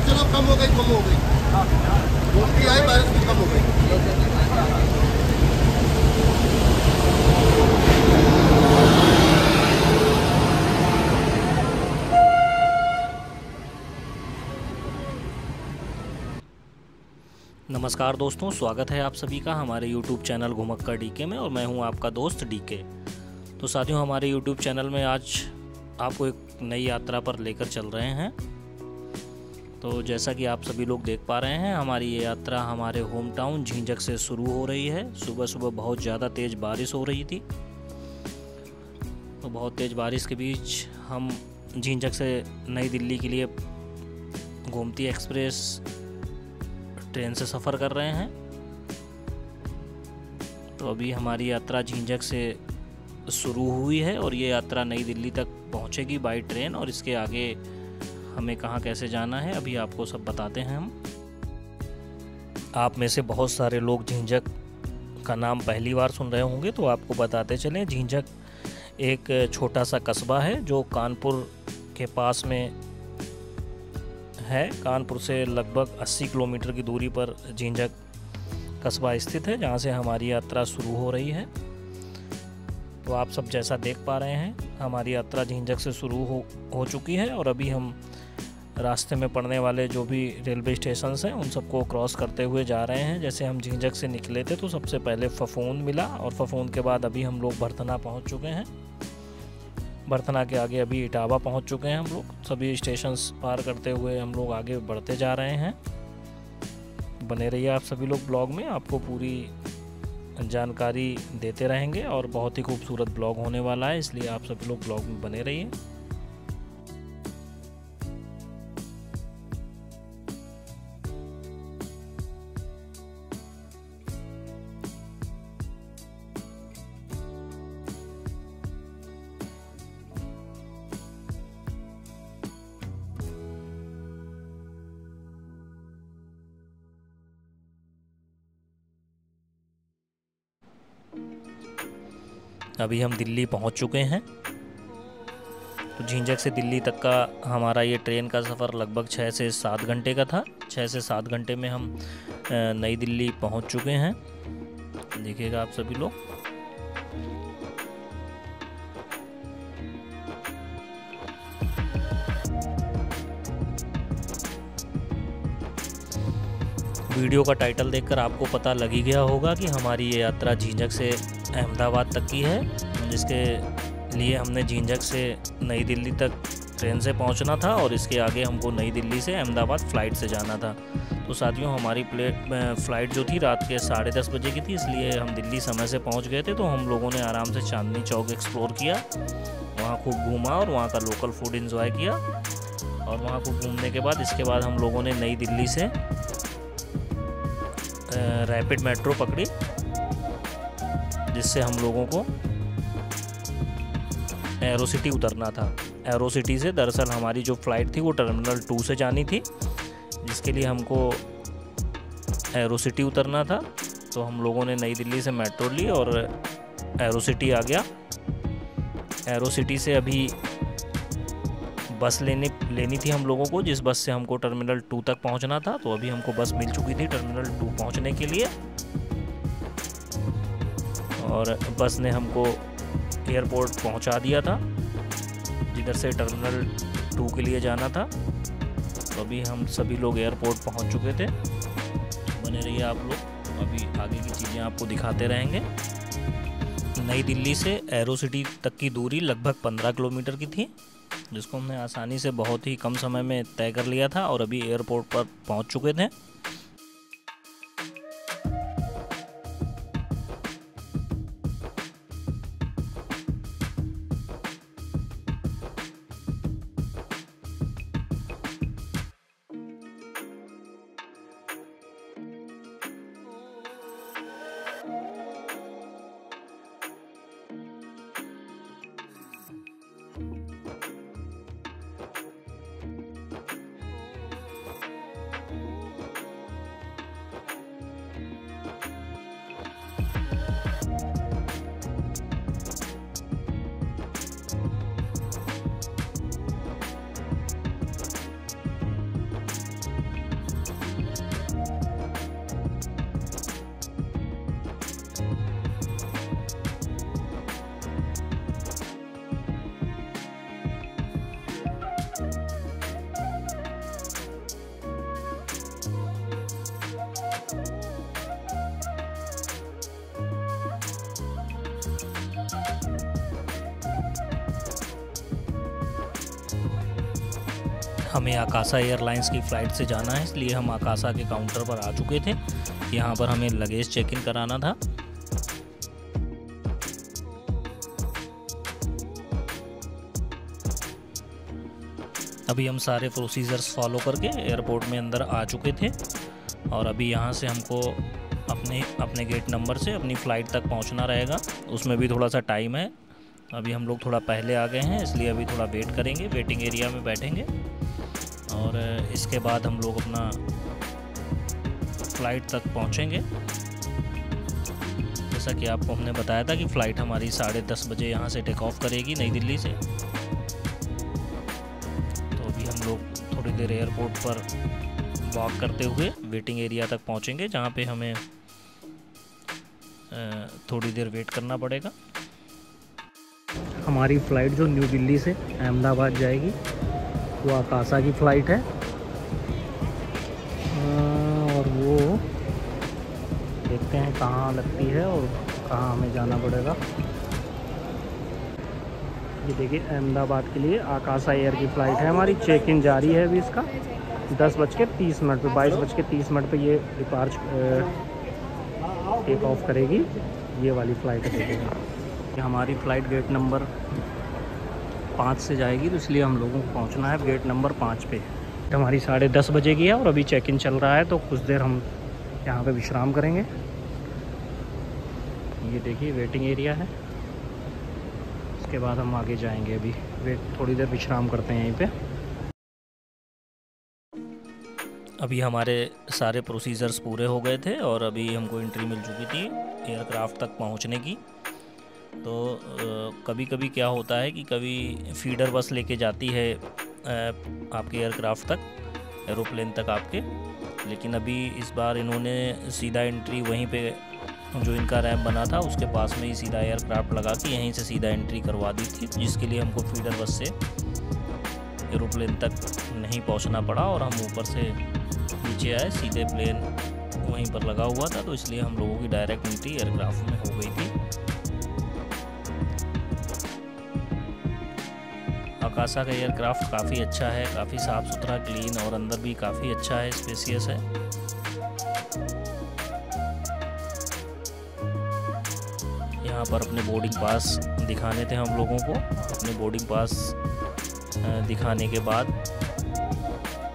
चलो कम हो गई धूप भी आई, बारिश भी कम हो गई। नमस्कार दोस्तों, स्वागत है आप सभी का हमारे YouTube चैनल घुमक्कर डीके में और मैं हूं आपका दोस्त डीके। तो साथियों, हमारे YouTube चैनल में आज आपको एक नई यात्रा पर लेकर चल रहे हैं। तो जैसा कि आप सभी लोग देख पा रहे हैं, हमारी ये यात्रा हमारे होम टाउन झींझक से शुरू हो रही है। सुबह सुबह बहुत ज़्यादा तेज़ बारिश हो रही थी, तो बहुत तेज़ बारिश के बीच हम झींझक से नई दिल्ली के लिए गोमती एक्सप्रेस ट्रेन से सफ़र कर रहे हैं। तो अभी हमारी यात्रा झींझक से शुरू हुई है और ये यात्रा नई दिल्ली तक पहुंचेगी बाई ट्रेन, और इसके आगे हमें कहां कैसे जाना है अभी आपको सब बताते हैं हम। आप में से बहुत सारे लोग झींझक का नाम पहली बार सुन रहे होंगे, तो आपको बताते चलें, झींझक एक छोटा सा कस्बा है जो कानपुर के पास में है। कानपुर से लगभग 80 किलोमीटर की दूरी पर झींझक कस्बा स्थित है, जहाँ से हमारी यात्रा शुरू हो रही है। तो आप सब जैसा देख पा रहे हैं, हमारी यात्रा झींझक से शुरू हो चुकी है और अभी हम रास्ते में पड़ने वाले जो भी रेलवे स्टेशन हैं उन सबको क्रॉस करते हुए जा रहे हैं। जैसे हम झींझक से निकले थे तो सबसे पहले फफूंद मिला, और फफूंद के बाद अभी हम लोग बरथना पहुँच चुके हैं। बरथना के आगे अभी इटावा पहुंच चुके हैं हम लोग। सभी स्टेशंस पार करते हुए हम लोग आगे बढ़ते जा रहे हैं। बने रहिए आप सभी लोग ब्लॉग में, आपको पूरी जानकारी देते रहेंगे और बहुत ही खूबसूरत ब्लॉग होने वाला है, इसलिए आप सभी लोग ब्लॉग में बने रहिए। अभी हम दिल्ली पहुंच चुके हैं। तो झींझक से दिल्ली तक का हमारा ये ट्रेन का सफ़र लगभग 6 से 7 घंटे का था। 6 से 7 घंटे में हम नई दिल्ली पहुंच चुके हैं। देखिएगा आप सभी लोग। वीडियो का टाइटल देखकर आपको पता लग ही गया होगा कि हमारी ये यात्रा झींझक से अहमदाबाद तक की है, जिसके लिए हमने झींझक से नई दिल्ली तक ट्रेन से पहुंचना था और इसके आगे हमको नई दिल्ली से अहमदाबाद फ़्लाइट से जाना था। तो साथियों, हमारी फ़्लाइट जो थी रात के 10:30 बजे की थी, इसलिए हम दिल्ली समय से पहुंच गए थे। तो हम लोगों ने आराम से चांदनी चौक एक्सप्लोर किया, वहाँ खूब घूमा और वहाँ का लोकल फूड इंजॉय किया। और वहाँ खूब घूमने के बाद इसके बाद हम लोगों ने नई दिल्ली से रैपिड मेट्रो पकड़ी, जिससे हम लोगों को एरो सिटी उतरना था। एरो सिटी से दरअसल हमारी जो फ़्लाइट थी वो टर्मिनल 2 से जानी थी, जिसके लिए हमको एरो सिटी उतरना था। तो हम लोगों ने नई दिल्ली से मेट्रो ली और एरो सिटी आ गया। एरो सिटी से अभी बस लेनी थी हम लोगों को, जिस बस से हमको टर्मिनल 2 तक पहुंचना था। तो अभी हमको बस मिल चुकी थी टर्मिनल 2 पहुंचने के लिए, और बस ने हमको एयरपोर्ट पहुंचा दिया था, जिधर से टर्मिनल 2 के लिए जाना था। तो अभी हम सभी लोग एयरपोर्ट पहुंच चुके थे। बने रहिए आप लोग, अभी आगे की चीज़ें आपको दिखाते रहेंगे। नई दिल्ली से एरो सिटी तक की दूरी लगभग 15 किलोमीटर की थी, जिसको हमने आसानी से बहुत ही कम समय में तय कर लिया था और अभी एयरपोर्ट पर पहुंच चुके थे। हमें आकाशा एयरलाइंस की फ़्लाइट से जाना है, इसलिए हम आकाशा के काउंटर पर आ चुके थे। यहाँ पर हमें लगेज चेक इन कराना था। अभी हम सारे प्रोसीजर्स फॉलो करके एयरपोर्ट में अंदर आ चुके थे और अभी यहाँ से हमको अपने गेट नंबर से अपनी फ़्लाइट तक पहुँचना रहेगा। उसमें भी थोड़ा सा टाइम है। अभी हम लोग थोड़ा पहले आ गए हैं, इसलिए अभी थोड़ा वेट करेंगे, वेटिंग एरिया में बैठेंगे और इसके बाद हम लोग अपना फ़्लाइट तक पहुँचेंगे। जैसा कि आपको हमने बताया था कि फ़्लाइट हमारी 10:30 बजे यहाँ से टेक ऑफ करेगी नई दिल्ली से। तो अभी हम लोग थोड़ी देर एयरपोर्ट पर वॉक करते हुए वेटिंग एरिया तक पहुँचेंगे, जहाँ पे हमें थोड़ी देर वेट करना पड़ेगा। हमारी फ़्लाइट जो न्यू दिल्ली से अहमदाबाद जाएगी वो आकाशा की फ़्लाइट है और वो देखते हैं कहाँ लगती है और कहाँ हमें जाना पड़ेगा। ये देखिए अहमदाबाद के लिए आकाशा एयर की फ़्लाइट है हमारी। चेक इन जारी है अभी इसका 10:30 पे 22:30 पे ये डिपार्च टेक ऑफ करेगी। ये वाली फ़्लाइट है, देखिए हमारी फ़्लाइट गेट नंबर 5 से जाएगी, तो इसलिए हम लोगों को पहुंचना है गेट नंबर 5 पे। हमारी 10:30 बजे की है और अभी चेक इन चल रहा है, तो कुछ देर हम यहाँ पे विश्राम करेंगे। ये देखिए वेटिंग एरिया है, इसके बाद हम आगे जाएंगे। अभी थोड़ी देर विश्राम करते हैं यहीं पे। अभी हमारे सारे प्रोसीजर्स पूरे हो गए थे और अभी हमको एंट्री मिल चुकी थी एयरक्राफ्ट तक पहुंचने की। तो कभी कभी क्या होता है कि कभी फीडर बस लेके जाती है आपके एयरक्राफ्ट तक, एरोप्लेन तक आपके, लेकिन अभी इस बार इन्होंने सीधा एंट्री वहीं पे जो इनका रैंप बना था उसके पास में ही सीधा एयरक्राफ्ट लगा के यहीं से सीधा एंट्री करवा दी थी, जिसके लिए हमको फीडर बस से एरोप्लेन तक नहीं पहुंचना पड़ा और हम ऊपर से नीचे आए, सीधे प्लेन वहीं पर लगा हुआ था, तो इसलिए हम लोगों की डायरेक्ट एंट्री एयरक्राफ्ट में हो गई थी। आकाशा का एयरक्राफ्ट काफ़ी अच्छा है, काफ़ी साफ़ सुथरा, क्लीन और अंदर भी काफ़ी अच्छा है, स्पेसियस है। यहाँ पर अपने बोर्डिंग पास दिखाने थे हम लोगों को। अपने बोर्डिंग पास दिखाने के बाद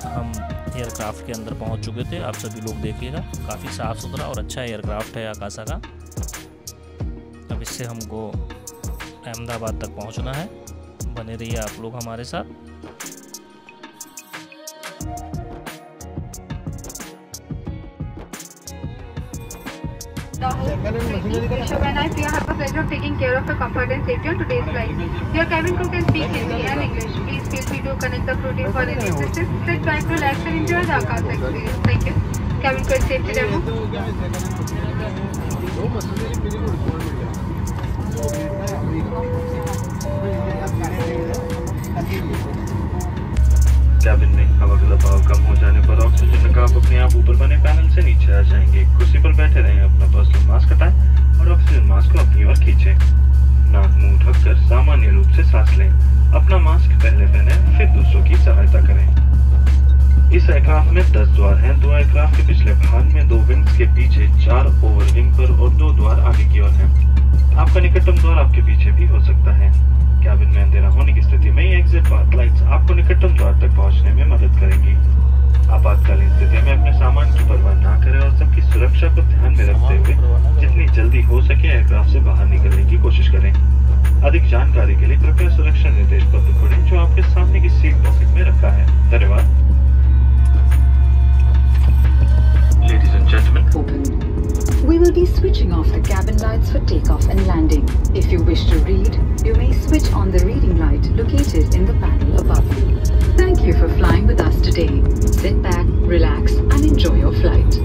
हम एयरक्राफ्ट के अंदर पहुँच चुके थे। आप सभी लोग देखिएगा, काफ़ी साफ़ सुथरा और अच्छा एयरक्राफ्ट है आकाशा का। अब इससे हमको अहमदाबाद तक पहुँचना है। बने रहिए आप लोग हमारे साथ। When I feel have a pleasure of taking care of your comfort and safety on today's flight. Your cabin crew can speak Hindi and English. Please feel free to connect the crew team for any assistance. Sit back, relax and enjoy the Akasa experience. Thank you. Cabin crew safety demo. Cabin में हवा का दबाव कम हो जाने पर oxygen का आप अपने आप ऊपर बने पैनल से नीचे आ जाएंगे। कुर्सी पर बैठे रहें, अपना पर्सनल मास्क हटाएं और ऑक्सीजन मास्क को अपनी ओर खींचें। नाक मुंह ढककर सामान्य रूप से सांस लें। अपना मास्क पहले पहने, फिर दूसरों की सहायता करें। इस एयरक्राफ्ट में 10 द्वार हैं। 2 एयरक्राफ्ट के पिछले भाग में 2 विंग्स के पीछे, 4 ओवर विंग पर और 2 द्वार आगे की ओर हैं। आपका निकटतम द्वार आपके पीछे भी हो सकता है। कैबिन में अंधेरा होने की स्थिति में एग्जिट पाथ लाइट्स आपको निकटतम द्वार तक पहुंचने में मदद करेंगी। आपातकालीन स्थिति में अपने सामान की परवाह ना करें और सबकी सुरक्षा को ध्यान में रखते हुए जितनी जल्दी हो सके एयरक्राफ्ट से बाहर निकलने की कोशिश करें। अधिक जानकारी के लिए कृपया सुरक्षा निर्देश पत्र पढ़ें जो आपके सामने की सीट पॉकेट में रखा है। धन्यवाद। Ladies and gentlemen, open. We will be switching off the cabin lights for takeoff and landing. If you wish to read, you may switch on the reading light located in the panel above you. Thank you for flying with us today. Sit back, relax and enjoy your flight.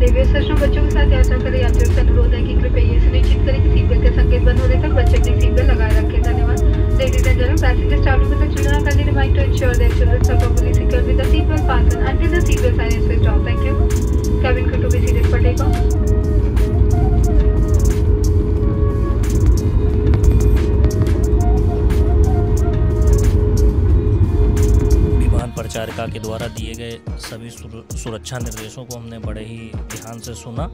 Railway station बच्चों के साथ यात्रा करें। यात्रियों से अनुरोध है कि कृपया ये सुनिश्चित करें कि सीट बेल्ट के संकेत बंद होने तक बच्चे अपनी सीट बेल्ट लगाए रखें। धन्यवाद। Ladies and gentlemen, passengers traveling with the children are kindly reminded to ensure their children are properly secured with the seat belt fastened until the seat belt sign is switched off. Thank you. Cabin crew to be seated for takeoff. सभी सुरक्षा निर्देशों को हमने बड़े ही ध्यान से सुना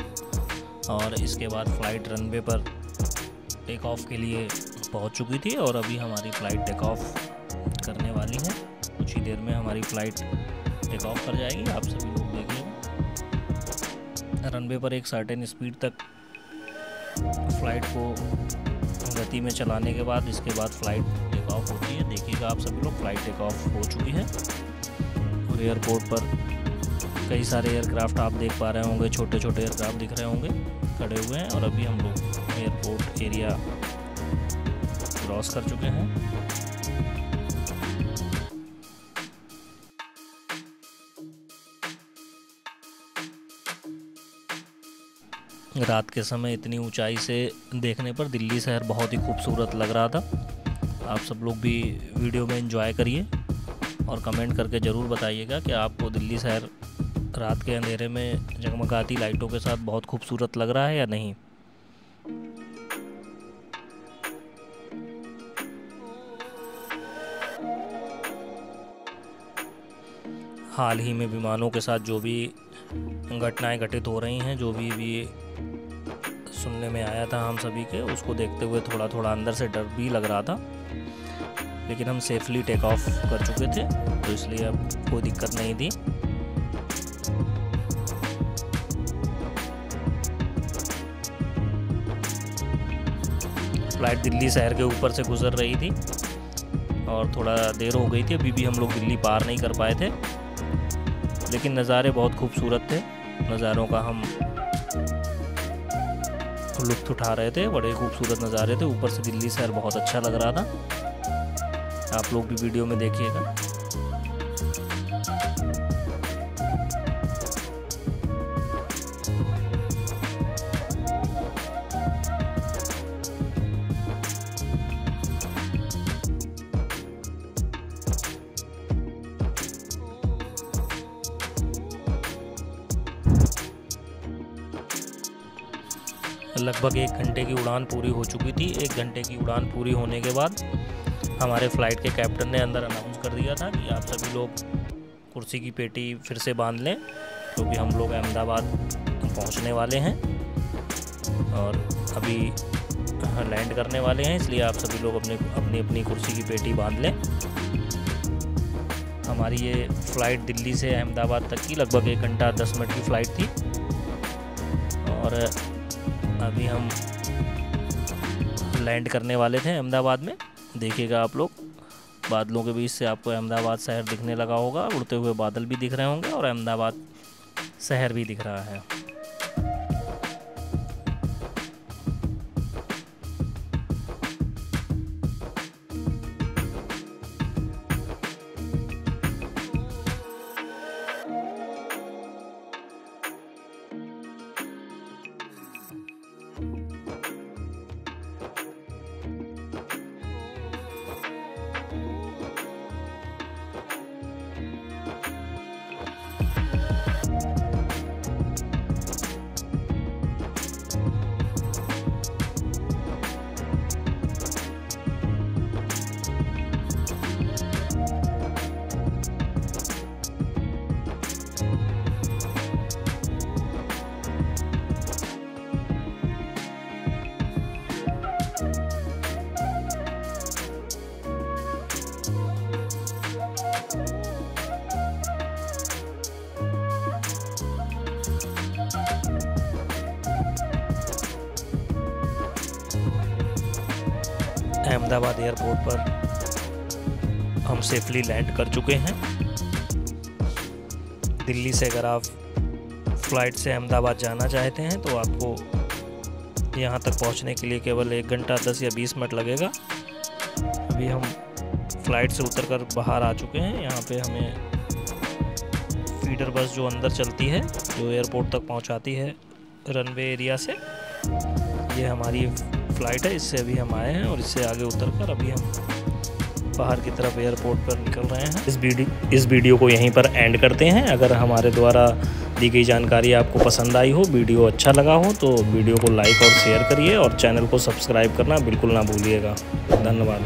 और इसके बाद फ़्लाइट रनवे पर टेक ऑफ के लिए पहुंच चुकी थी और अभी हमारी फ़्लाइट टेक ऑफ करने वाली है। कुछ ही देर में हमारी फ़्लाइट टेक ऑफ कर जाएगी। आप सभी लोग देखिए, रनवे पर एक सर्टेन स्पीड तक फ़्लाइट को गति में चलाने के बाद इसके बाद फ़्लाइट टेक ऑफ होती है। देखिएगा आप सभी लोग, फ़्लाइट टेक ऑफ हो चुकी है और एयरपोर्ट पर कई सारे एयरक्राफ्ट आप देख पा रहे होंगे, छोटे छोटे एयरक्राफ्ट दिख रहे होंगे खड़े हुए हैं और अभी हम लोग एयरपोर्ट एरिया क्रॉस कर चुके हैं। रात के समय इतनी ऊंचाई से देखने पर दिल्ली शहर बहुत ही खूबसूरत लग रहा था। आप सब लोग भी वीडियो में एंजॉय करिए और कमेंट करके ज़रूर बताइएगा कि आपको दिल्ली शहर रात के अंधेरे में जगमगाती लाइटों के साथ बहुत खूबसूरत लग रहा है या नहीं। हाल ही में विमानों के साथ जो भी घटनाएं घटित हो रही हैं, जो भी सुनने में आया था हम सभी के, उसको देखते हुए थोड़ा थोड़ा अंदर से डर भी लग रहा था, लेकिन हम सेफली टेक ऑफ कर चुके थे तो इसलिए अब कोई दिक्कत नहीं थी। फ्लाइट दिल्ली शहर के ऊपर से गुजर रही थी और थोड़ा देर हो गई थी, अभी भी हम लोग दिल्ली पार नहीं कर पाए थे, लेकिन नज़ारे बहुत खूबसूरत थे। नज़ारों का हम लुत्फ़ उठा रहे थे, बड़े खूबसूरत नज़ारे थे। ऊपर से दिल्ली शहर बहुत अच्छा लग रहा था। आप लोग भी वीडियो में देखिएगा। लगभग 1 घंटे की उड़ान पूरी हो चुकी थी। 1 घंटे की उड़ान पूरी होने के बाद हमारे फ़्लाइट के कैप्टन ने अंदर अनाउंस कर दिया था कि आप सभी लोग कुर्सी की पेटी फिर से बांध लें, क्योंकि हम लोग अहमदाबाद पहुंचने वाले हैं और अभी लैंड करने वाले हैं, इसलिए आप सभी लोग अपनी कुर्सी की पेटी बांध लें। हमारी ये फ़्लाइट दिल्ली से अहमदाबाद तक की लगभग 1 घंटा 10 मिनट की फ़्लाइट थी और अभी हम लैंड करने वाले थे अहमदाबाद में। देखिएगा आप लोग, बादलों के बीच से आपको अहमदाबाद शहर दिखने लगा होगा, उड़ते हुए बादल भी दिख रहे होंगे और अहमदाबाद शहर भी दिख रहा है। अहमदाबाद एयरपोर्ट पर हम सेफली लैंड कर चुके हैं। दिल्ली से अगर आप फ़्लाइट से अहमदाबाद जाना चाहते हैं तो आपको यहाँ तक पहुँचने के लिए केवल 1 घंटा 10 या 20 मिनट लगेगा। अभी हम फ़्लाइट से उतरकर बाहर आ चुके हैं। यहाँ पे हमें फीडर बस जो अंदर चलती है, जो एयरपोर्ट तक पहुँचाती है रनवे एरिया से, ये हमारी फ़्लाइट है, इससे अभी हम आए हैं और इससे आगे उतरकर अभी हम बाहर की तरफ एयरपोर्ट पर निकल रहे हैं। इस वीडियो को यहीं पर एंड करते हैं। अगर हमारे द्वारा दी गई जानकारी आपको पसंद आई हो, वीडियो अच्छा लगा हो, तो वीडियो को लाइक और शेयर करिए और चैनल को सब्सक्राइब करना बिल्कुल ना भूलिएगा। धन्यवाद।